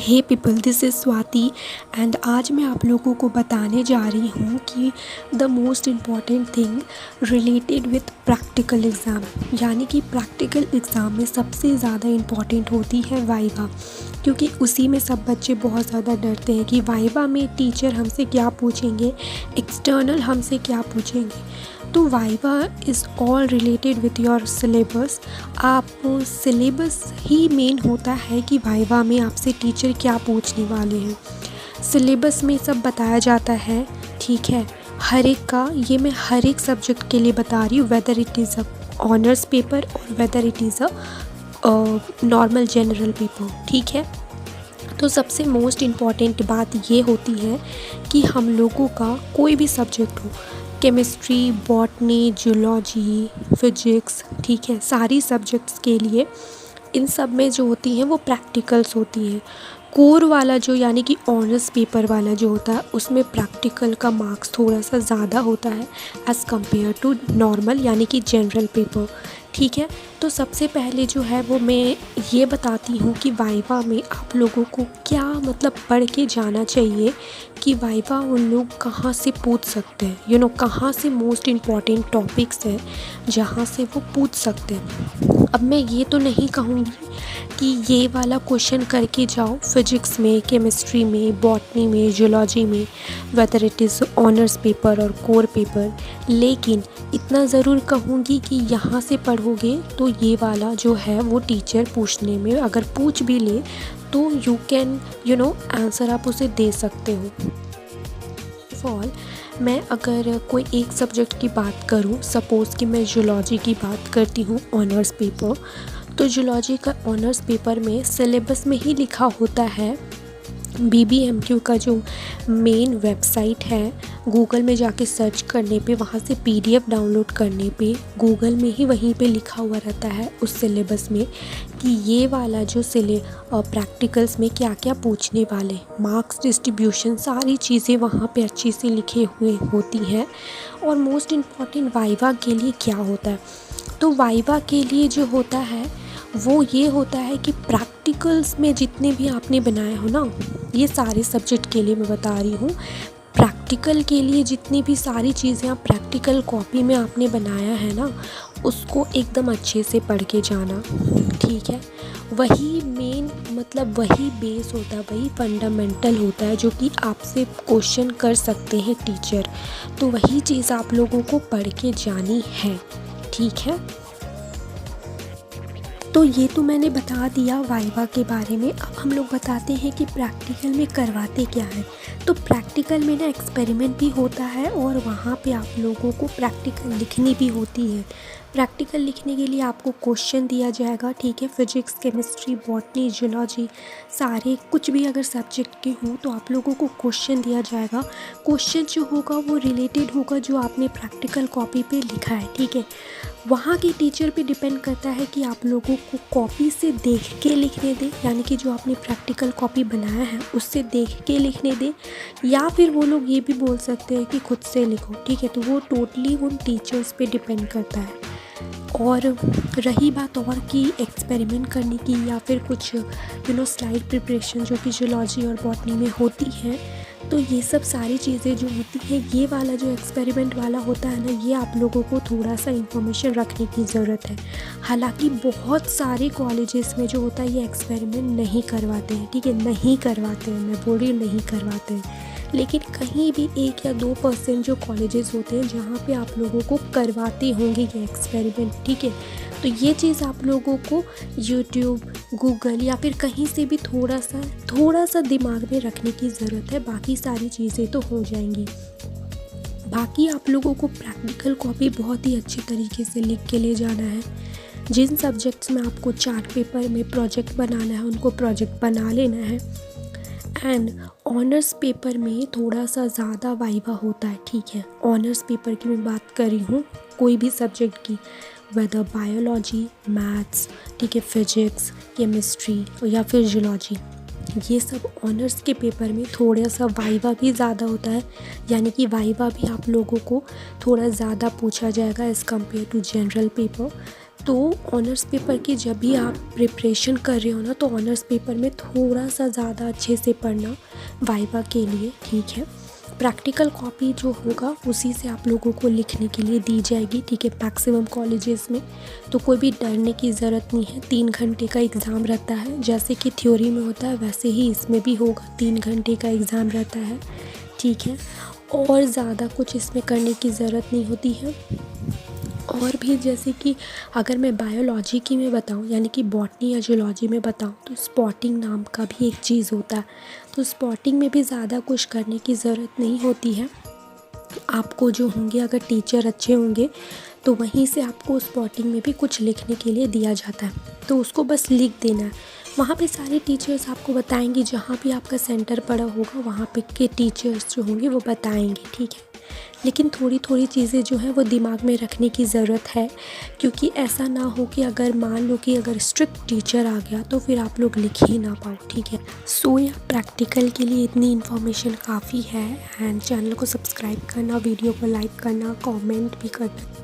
Hey people, this is Swati and आज मैं आप लोगों को बताने जा रही हूँ कि the most important thing related with practical exam. यानी कि प्रैक्टिकल एग्ज़ाम में सबसे ज़्यादा इम्पॉर्टेंट होती है वाइवा, क्योंकि उसी में सब बच्चे बहुत ज़्यादा डरते हैं कि वाइवा में टीचर हमसे क्या पूछेंगे, एक्सटर्नल हमसे क्या पूछेंगे। तो viva is all related with your syllabus. आप सिलेबस ही मेन होता है कि वाइवा में आपसे टीचर क्या पूछने वाले हैं। सिलेबस में सब बताया जाता है, ठीक है, हर एक का। ये मैं हर एक सब्जेक्ट के लिए बता रही हूँ, whether it is a honours paper और whether it is a normal general paper, ठीक है। तो सबसे मोस्ट इम्पॉर्टेंट बात ये होती है कि हम लोगों का कोई भी सब्जेक्ट हो, केमिस्ट्री, बॉटनी, जूलॉजी, फिजिक्स, ठीक है, सारी सब्जेक्ट्स के लिए इन सब में जो होती हैं वो प्रैक्टिकल्स होती हैं। कोर वाला जो यानी कि ऑनर्स पेपर वाला जो होता है उसमें प्रैक्टिकल का मार्क्स थोड़ा सा ज़्यादा होता है एज़ कम्पेयर टू नॉर्मल यानी कि जनरल पेपर, ठीक है। तो सबसे पहले जो है वो मैं ये बताती हूँ कि वाइवा में आप लोगों को क्या मतलब पढ़ के जाना चाहिए कि वाइवा उन लोग कहाँ से पूछ सकते हैं, कहाँ से मोस्ट इम्पॉर्टेंट टॉपिक्स हैं जहाँ से वो पूछ सकते हैं। अब मैं ये तो नहीं कहूँगी कि ये वाला क्वेश्चन करके जाओ फिजिक्स में, केमिस्ट्री में, बॉटनी में, जूलॉजी में, weather it is honours paper और कोर पेपर, लेकिन इतना ज़रूर कहूँगी कि यहाँ से पढ़ोगे तो ये वाला जो है वो टीचर पूछने में अगर पूछ भी ले तो यू कैन आंसर आप उसे दे सकते हो। फॉल मैं अगर कोई एक सब्जेक्ट की बात करूं, सपोज़ कि मैं जूलॉजी की बात करती हूं ऑनर्स पेपर, तो जूलॉजी का ऑनर्स पेपर में सिलेबस में ही लिखा होता है। BBMQ का जो मेन वेबसाइट है, गूगल में जाके सर्च करने पे, वहाँ से PDF डाउनलोड करने पे, गूगल में ही वहीं पे लिखा हुआ रहता है उस सिलेबस में कि ये वाला जो प्रैक्टिकल्स में क्या क्या पूछने वाले, मार्क्स डिस्ट्रीब्यूशन, सारी चीज़ें वहाँ पे अच्छे से लिखे हुए होती हैं। और मोस्ट इम्पॉर्टेंट वाइवा के लिए क्या होता है, तो वाइवा के लिए जो होता है वो ये होता है कि प्रैक्टिकल्स में जितने भी आपने बनाए हो ना, ये सारे सब्जेक्ट के लिए मैं बता रही हूँ, प्रैक्टिकल के लिए जितनी भी सारी चीज़ें आप प्रैक्टिकल कॉपी में आपने बनाया है ना, उसको एकदम अच्छे से पढ़ के जाना, ठीक है। वही मेन मतलब वही बेस होता है, वही फंडामेंटल होता है जो कि आपसे क्वेश्चन कर सकते हैं टीचर। तो वही चीज़ आप लोगों को पढ़ के जानी है, ठीक है। तो ये तो मैंने बता दिया वाइवा के बारे में। अब हम लोग बताते हैं कि प्रैक्टिकल में करवाते क्या है। तो प्रैक्टिकल में ना एक्सपेरिमेंट भी होता है और वहाँ पे आप लोगों को प्रैक्टिकल लिखनी भी होती है। प्रैक्टिकल लिखने के लिए आपको क्वेश्चन दिया जाएगा, ठीक है, फिजिक्स, केमिस्ट्री, बॉटनी, जूलॉजी, सारे कुछ भी अगर सब्जेक्ट के हों तो आप लोगों को क्वेश्चन दिया जाएगा। क्वेश्चन जो होगा वो रिलेटेड होगा जो आपने प्रैक्टिकल कॉपी पे लिखा है, ठीक है। वहाँ के टीचर पे डिपेंड करता है कि आप लोगों को कॉपी से देख के लिखने दें, यानी कि जो आपने प्रैक्टिकल कॉपी बनाया है उससे देख के लिखने दें, या फिर वो लोग ये भी बोल सकते हैं कि खुद से लिखो, ठीक है। तो वो टोटली उन टीचर्स पे डिपेंड करता है। और रही बात और कि एक्सपेरिमेंट करने की या फिर कुछ स्लाइड प्रिपरेशन जो कि जूलॉजी और बॉटनी में होती है, तो ये सब सारी चीज़ें जो होती हैं, ये वाला जो एक्सपेरिमेंट वाला होता है ना, ये आप लोगों को थोड़ा सा इन्फॉर्मेशन रखने की ज़रूरत है। हालांकि बहुत सारे कॉलेजेस में जो होता है ये एक्सपेरिमेंट नहीं करवाते हैं, ठीक है, नहीं करवाते हैं, मैं बोल रही हूँ नहीं करवाते हैं, लेकिन कहीं भी 1 या 2% जो कॉलेजेस होते हैं जहाँ पे आप लोगों को करवाते होंगे ये एक्सपेरिमेंट, ठीक है। तो ये चीज़ आप लोगों को यूट्यूब, गूगल या फिर कहीं से भी थोड़ा सा दिमाग में रखने की ज़रूरत है, बाकी सारी चीज़ें तो हो जाएंगी। बाकी आप लोगों को प्रैक्टिकल कॉपी बहुत ही अच्छे तरीके से लिख के ले जाना है। जिन सब्जेक्ट्स में आपको चार्ट पेपर में प्रोजेक्ट बनाना है उनको प्रोजेक्ट बना लेना है। एंड ऑनर्स पेपर में थोड़ा सा ज़्यादा वाइवा होता है, ठीक है। ऑनर्स पेपर की मैं बात कर रही हूँ, कोई भी सब्जेक्ट की, वेदर बायोलॉजी, मैथ्स, ठीक है, फिजिक्स, केमिस्ट्री या फिर जूलॉजी, ये सब ऑनर्स के पेपर में थोड़ा सा वाइवा भी ज़्यादा होता है, यानी कि वाइवा भी आप लोगों को थोड़ा ज़्यादा पूछा जाएगा as compared to general paper. तो ऑनर्स पेपर की जब भी आप प्रिपरेशन कर रहे हो ना, तो ऑनर्स पेपर में थोड़ा सा ज़्यादा अच्छे से पढ़ना वाइवा के लिए, ठीक है। प्रैक्टिकल कॉपी जो होगा उसी से आप लोगों को लिखने के लिए दी जाएगी, ठीक है, मैक्सिमम कॉलेजेस में। तो कोई भी डरने की ज़रूरत नहीं है। 3 घंटे का एग्ज़ाम रहता है, जैसे कि थ्योरी में होता है वैसे ही इसमें भी होगा, 3 घंटे का एग्ज़ाम रहता है, ठीक है। और ज़्यादा कुछ इसमें करने की ज़रूरत नहीं होती है। और भी जैसे कि अगर मैं बायोलॉजी की में बताऊँ, यानी कि बॉटनी या जूलॉजी में बताऊँ, तो स्पॉटिंग नाम का भी एक चीज़ होता है। तो स्पॉटिंग में भी ज़्यादा कुछ करने की ज़रूरत नहीं होती है। आपको जो होंगे, अगर टीचर अच्छे होंगे तो वहीं से आपको स्पॉटिंग में भी कुछ लिखने के लिए दिया जाता है, तो उसको बस लिख देना है। वहाँ पे सारे टीचर्स आपको बताएंगे, जहाँ भी आपका सेंटर पड़ा होगा वहाँ पे के टीचर्स जो होंगे वो बताएंगे, ठीक है। लेकिन थोड़ी थोड़ी चीज़ें जो हैं वो दिमाग में रखने की ज़रूरत है, क्योंकि ऐसा ना हो कि अगर मान लो कि अगर स्ट्रिक्ट टीचर आ गया तो फिर आप लोग लिख ही ना पाओ, ठीक है। सो या प्रैक्टिकल के लिए इतनी इन्फॉर्मेशन काफ़ी है। एंड चैनल को सब्सक्राइब करना, वीडियो को लाइक करना, कमेंट भी करना।